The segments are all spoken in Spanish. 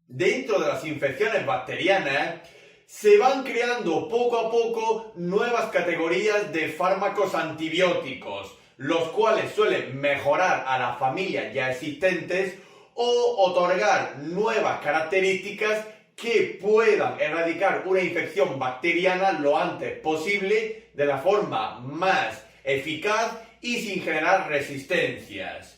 Dentro de las infecciones bacterianas, se van creando poco a poco nuevas categorías de fármacos antibióticos, los cuales suelen mejorar a las familias ya existentes o otorgar nuevas características que puedan erradicar una infección bacteriana lo antes posible, de la forma más eficaz y sin generar resistencias.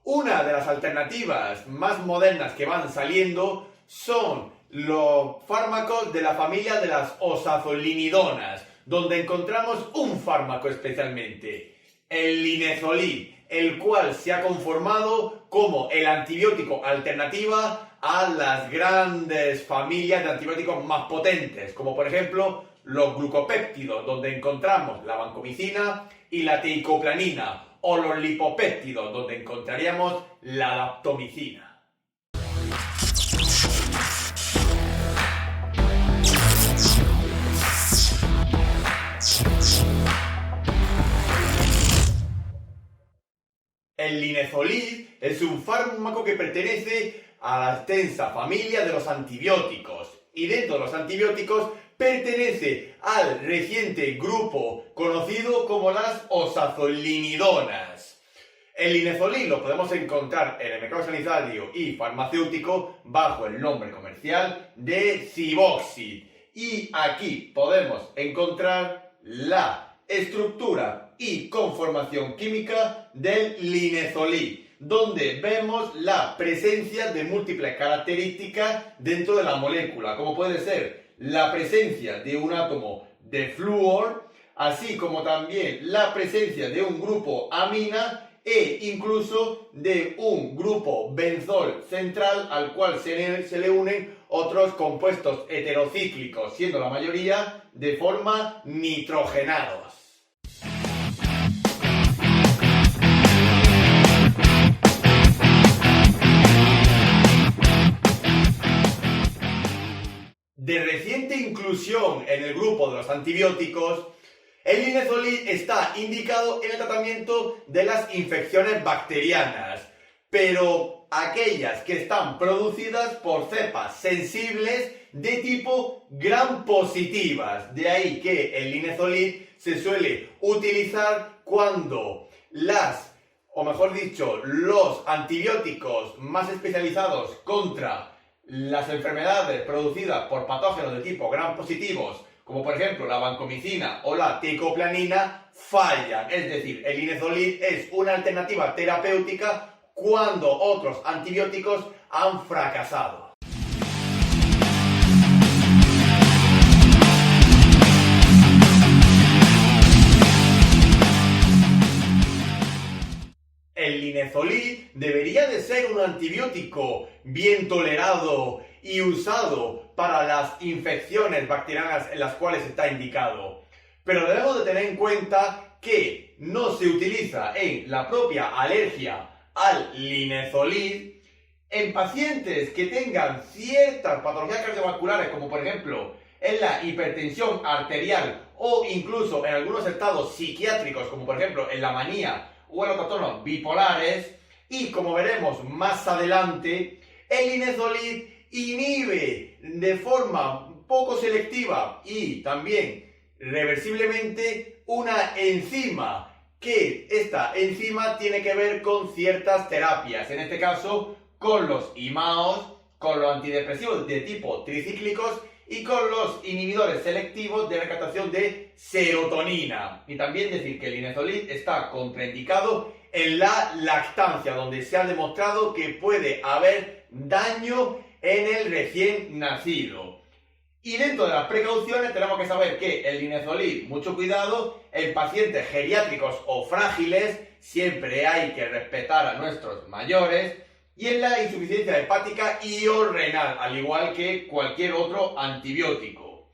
Una de las alternativas más modernas que van saliendo son los fármacos de la familia de las oxazolinidonas, donde encontramos un fármaco especialmente, el linezolid, el cual se ha conformado como el antibiótico alternativa a las grandes familias de antibióticos más potentes, como por ejemplo los glucopéptidos, donde encontramos la vancomicina y la teicoplanina, o los lipopéptidos, donde encontraríamos la daptomicina. El linezolid es un fármaco que pertenece a la extensa familia de los antibióticos, y dentro de los antibióticos pertenece al reciente grupo conocido como las oxazolinidonas. El linezolid lo podemos encontrar en el mercado sanitario y farmacéutico bajo el nombre comercial de Civoxid, y aquí podemos encontrar la estructura y conformación química del linezolid, donde vemos la presencia de múltiples características dentro de la molécula, como puede ser la presencia de un átomo de flúor, así como también la presencia de un grupo amina e incluso de un grupo benzol central, al cual se le unen otros compuestos heterocíclicos, siendo la mayoría de forma nitrogenados. De reciente inclusión en el grupo de los antibióticos, el linezolid está indicado en el tratamiento de las infecciones bacterianas, pero aquellas que están producidas por cepas sensibles de tipo gram positivas. De ahí que el linezolid se suele utilizar cuando los antibióticos más especializados contra las enfermedades producidas por patógenos de tipo gram positivos, como por ejemplo la vancomicina o la teicoplanina, fallan. Es decir, el linezolid es una alternativa terapéutica cuando otros antibióticos han fracasado. El linezolid debería de ser un antibiótico bien tolerado y usado para las infecciones bacterianas en las cuales está indicado. Pero debemos de tener en cuenta que no se utiliza en la propia alergia al linezolid en pacientes que tengan ciertas patologías cardiovasculares, como por ejemplo en la hipertensión arterial o incluso en algunos estados psiquiátricos, como por ejemplo en la manía o en los trastornos bipolares. Y como veremos más adelante, el linezolid inhibe de forma poco selectiva y también reversiblemente una enzima, que esta enzima tiene que ver con ciertas terapias, en este caso con los IMAOs, con los antidepresivos de tipo tricíclicos y con los inhibidores selectivos de recaptación de serotonina. Y también decir que el linezolid está contraindicado en la lactancia, donde se ha demostrado que puede haber daño en el recién nacido. Y dentro de las precauciones tenemos que saber que el linezolid, mucho cuidado, en pacientes geriátricos o frágiles, siempre hay que respetar a nuestros mayores, y en la insuficiencia hepática y o renal, al igual que cualquier otro antibiótico.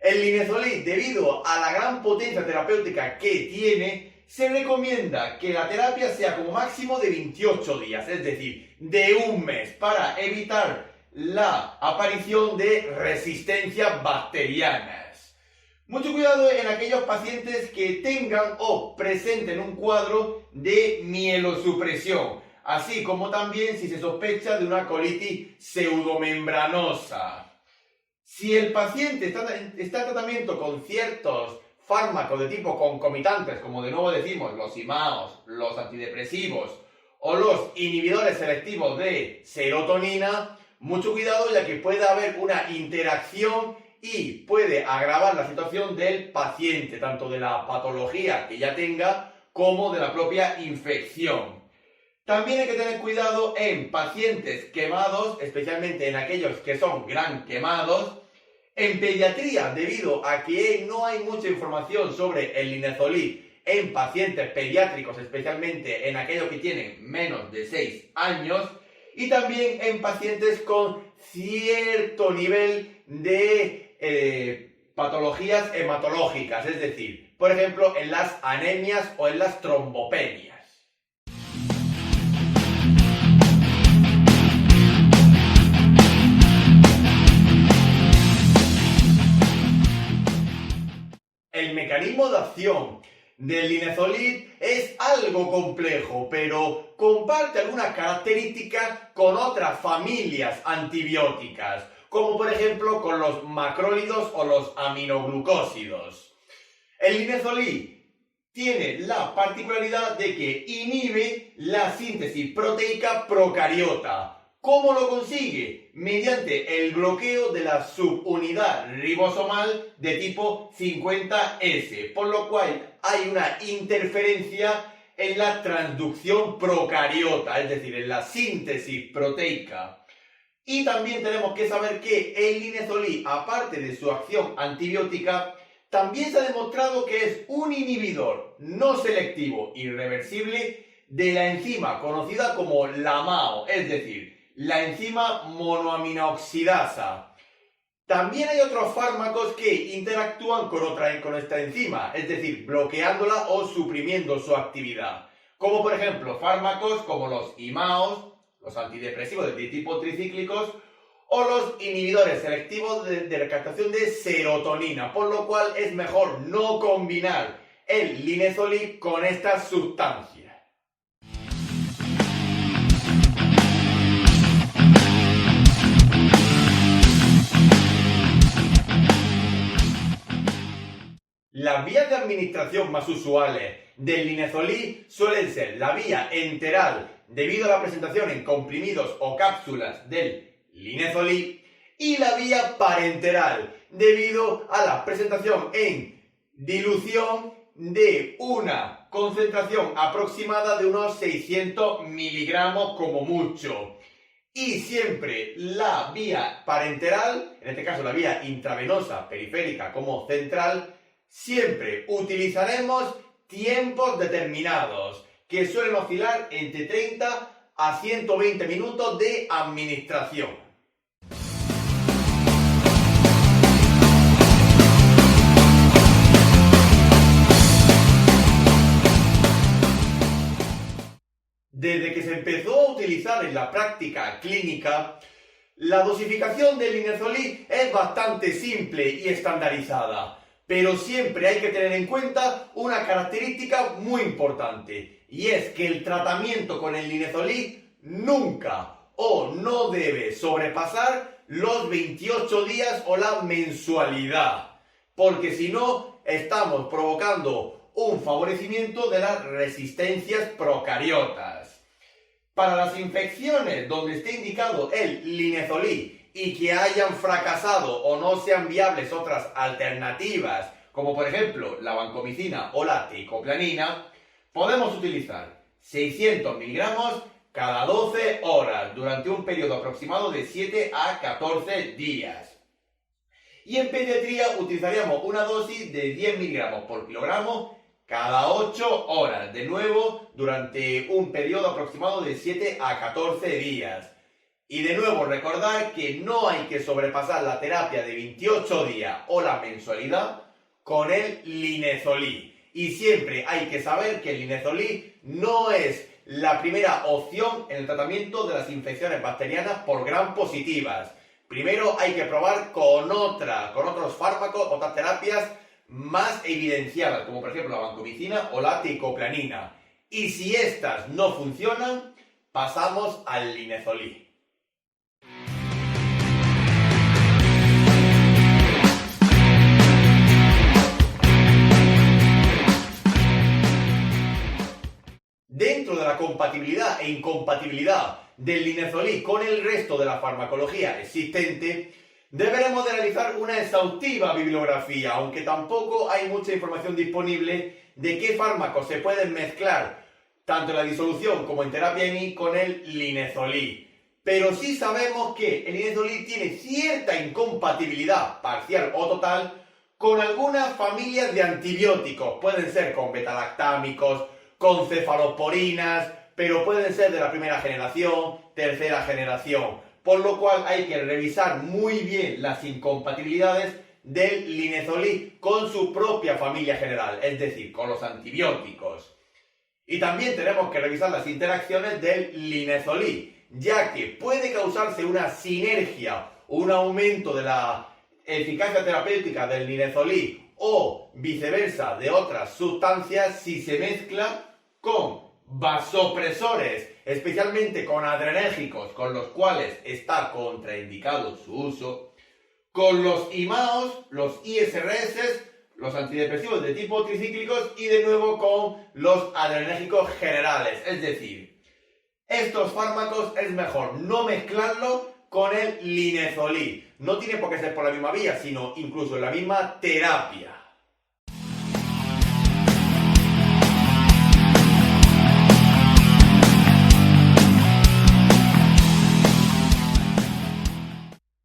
El linezolid, debido a la gran potencia terapéutica que tiene, se recomienda que la terapia sea como máximo de 28 días, es decir, de un mes, para evitar la aparición de resistencias bacterianas. Mucho cuidado en aquellos pacientes que tengan o presenten un cuadro de mielosupresión. así como también si se sospecha de una colitis pseudomembranosa. Si el paciente está en tratamiento con ciertos fármacos de tipo concomitantes, como de nuevo decimos, los IMAOs, los antidepresivos o los inhibidores selectivos de serotonina, mucho cuidado ya que puede haber una interacción y puede agravar la situación del paciente, tanto de la patología que ya tenga como de la propia infección. También hay que tener cuidado en pacientes quemados, especialmente en aquellos que son gran quemados. En pediatría, debido a que no hay mucha información sobre el linezolid en pacientes pediátricos, especialmente en aquellos que tienen menos de 6 años, y también en pacientes con cierto nivel de patologías hematológicas, es decir, por ejemplo, en las anemias o en las trombopenias. El mecanismo de acción del linezolid es algo complejo, pero comparte algunas características con otras familias antibióticas, como por ejemplo con los macrólidos o los aminoglucósidos. El linezolid tiene la particularidad de que inhibe la síntesis proteica procariota. ¿Cómo lo consigue? Mediante el bloqueo de la subunidad ribosomal de tipo 50S, por lo cual hay una interferencia en la transducción procariota, es decir, en la síntesis proteica. Y también tenemos que saber que el linezolid, aparte de su acción antibiótica, también se ha demostrado que es un inhibidor no selectivo irreversible de la enzima conocida como la MAO, es decir, la enzima monoaminoxidasa. También hay otros fármacos que interactúan con esta enzima, es decir, bloqueándola o suprimiendo su actividad. Como por ejemplo fármacos como los IMAOs, los antidepresivos de tipo tricíclicos, o los inhibidores selectivos de recaptación de serotonina, por lo cual es mejor no combinar el linezolid con estas sustancias. Las vías de administración más usuales del linezolid suelen ser la vía enteral debido a la presentación en comprimidos o cápsulas del linezolid y la vía parenteral debido a la presentación en dilución de una concentración aproximada de unos 600 miligramos como mucho. Y siempre la vía parenteral, en este caso la vía intravenosa periférica como central, siempre utilizaremos tiempos determinados que suelen oscilar entre 30 a 120 minutos de administración. Desde que se empezó a utilizar en la práctica clínica, la dosificación del linezolid es bastante simple y estandarizada, pero siempre hay que tener en cuenta una característica muy importante, y es que el tratamiento con el linezolid nunca o no debe sobrepasar los 28 días o la mensualidad, porque si no estamos provocando un favorecimiento de las resistencias procariotas. Para las infecciones donde esté indicado el linezolid y que hayan fracasado o no sean viables otras alternativas, como por ejemplo la vancomicina o la teicoplaninina, podemos utilizar 600 miligramos cada 12 horas durante un periodo aproximado de 7 a 14 días. Y en pediatría utilizaríamos una dosis de 10 miligramos por kilogramo cada 8 horas, de nuevo durante un periodo aproximado de 7 a 14 días. Y de nuevo recordar que no hay que sobrepasar la terapia de 28 días o la mensualidad con el linezolid. Y siempre hay que saber que el linezolid no es la primera opción en el tratamiento de las infecciones bacterianas por gram positivas. Primero hay que probar con otros fármacos, otras terapias más evidenciadas, como por ejemplo la vancomicina o la teicoplanina. Y si estas no funcionan, Pasamos al linezolid. Dentro de la compatibilidad e incompatibilidad del linezolid con el resto de la farmacología existente, deberemos de realizar una exhaustiva bibliografía, aunque tampoco hay mucha información disponible de qué fármacos se pueden mezclar, tanto en la disolución como en terapia INI, con el linezolid. Pero sí sabemos que el linezolid tiene cierta incompatibilidad, parcial o total, con algunas familias de antibióticos. Pueden ser con betalactámicos, con cefaloporinas, pero pueden ser de la primera generación, tercera generación, por lo cual hay que revisar muy bien las incompatibilidades del linezolid con su propia familia general, es decir, con los antibióticos. Y también tenemos que revisar las interacciones del linezolid, ya que puede causarse una sinergia, un aumento de la eficacia terapéutica del linezolid o viceversa de otras sustancias si se mezcla con vasopresores, especialmente con adrenérgicos, con los cuales está contraindicado su uso, con los IMAOs, los ISRS, los antidepresivos de tipo tricíclicos y de nuevo con los adrenérgicos generales. Es decir, estos fármacos es mejor no mezclarlos con el linezolid. No tiene por qué ser por la misma vía, sino incluso en la misma terapia.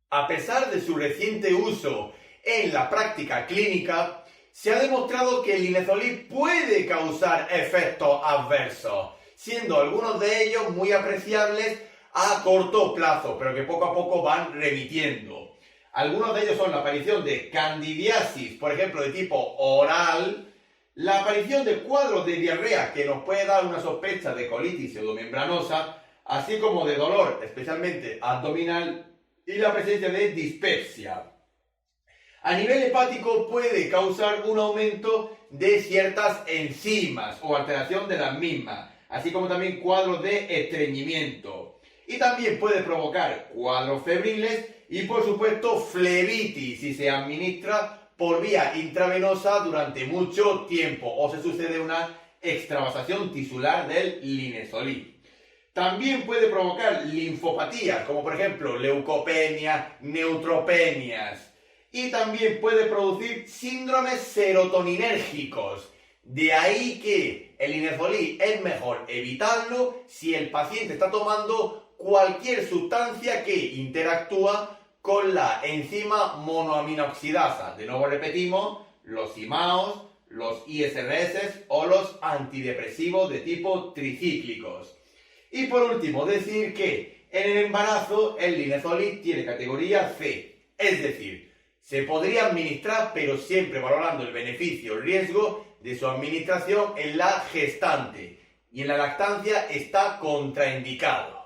A pesar de su reciente uso en la práctica clínica, se ha demostrado que el linezolid puede causar efectos adversos, siendo algunos de ellos muy apreciables a corto plazo, pero que poco a poco van remitiendo. Algunos de ellos son la aparición de candidiasis, por ejemplo, de tipo oral, la aparición de cuadros de diarrea que nos puede dar una sospecha de colitis pseudomembranosa, así como de dolor, especialmente abdominal, y la presencia de dispepsia. A nivel hepático puede causar un aumento de ciertas enzimas o alteración de las mismas, así como también cuadros de estreñimiento. Y también puede provocar cuadros febriles y por supuesto flebitis si se administra por vía intravenosa durante mucho tiempo o se sucede una extravasación tisular del linezolid. También puede provocar linfopatías, como por ejemplo leucopenia, neutropenias. Y también puede producir síndromes serotoninérgicos. De ahí que el linezolid es mejor evitarlo si el paciente está tomando cualquier sustancia que interactúa con la enzima monoaminoxidasa. De nuevo repetimos, los IMAOs, los ISRS o los antidepresivos de tipo tricíclicos. Y por último, decir que en el embarazo el linezolid tiene categoría C, es decir, se podría administrar pero siempre valorando el beneficio o riesgo de su administración en la gestante y en la lactancia está contraindicado.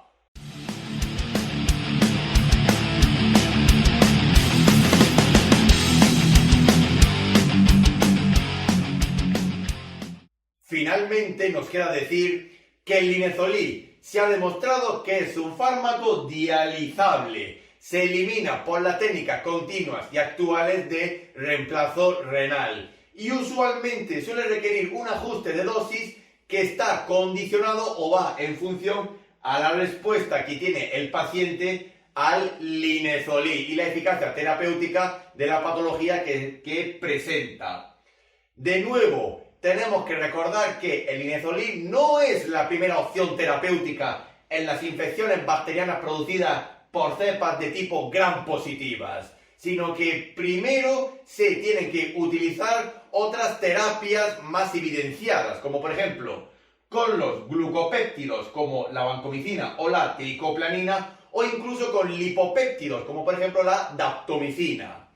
Finalmente nos queda decir que el linezolid se ha demostrado que es un fármaco dializable. Se elimina por las técnicas continuas y actuales de reemplazo renal. Y usualmente suele requerir un ajuste de dosis que está condicionado o va en función a la respuesta que tiene el paciente al linezolid y la eficacia terapéutica de la patología que presenta. De nuevo, tenemos que recordar que el linezolid no es la primera opción terapéutica en las infecciones bacterianas producidas por cepas de tipo gram positivas, sino que primero se tienen que utilizar otras terapias más evidenciadas, como por ejemplo con los glucopéptidos como la vancomicina o la teicoplanina, o incluso con lipopéptidos como por ejemplo la daptomicina.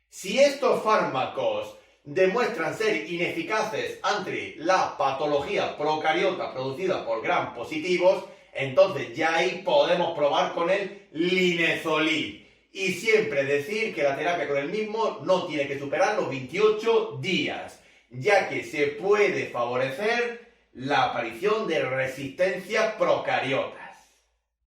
Si estos fármacos demuestran ser ineficaces ante la patología procariota producida por gram positivos, entonces ya ahí podemos probar con el linezolid. Y siempre decir que la terapia con el mismo no tiene que superar los 28 días, ya que se puede favorecer la aparición de resistencia procariota.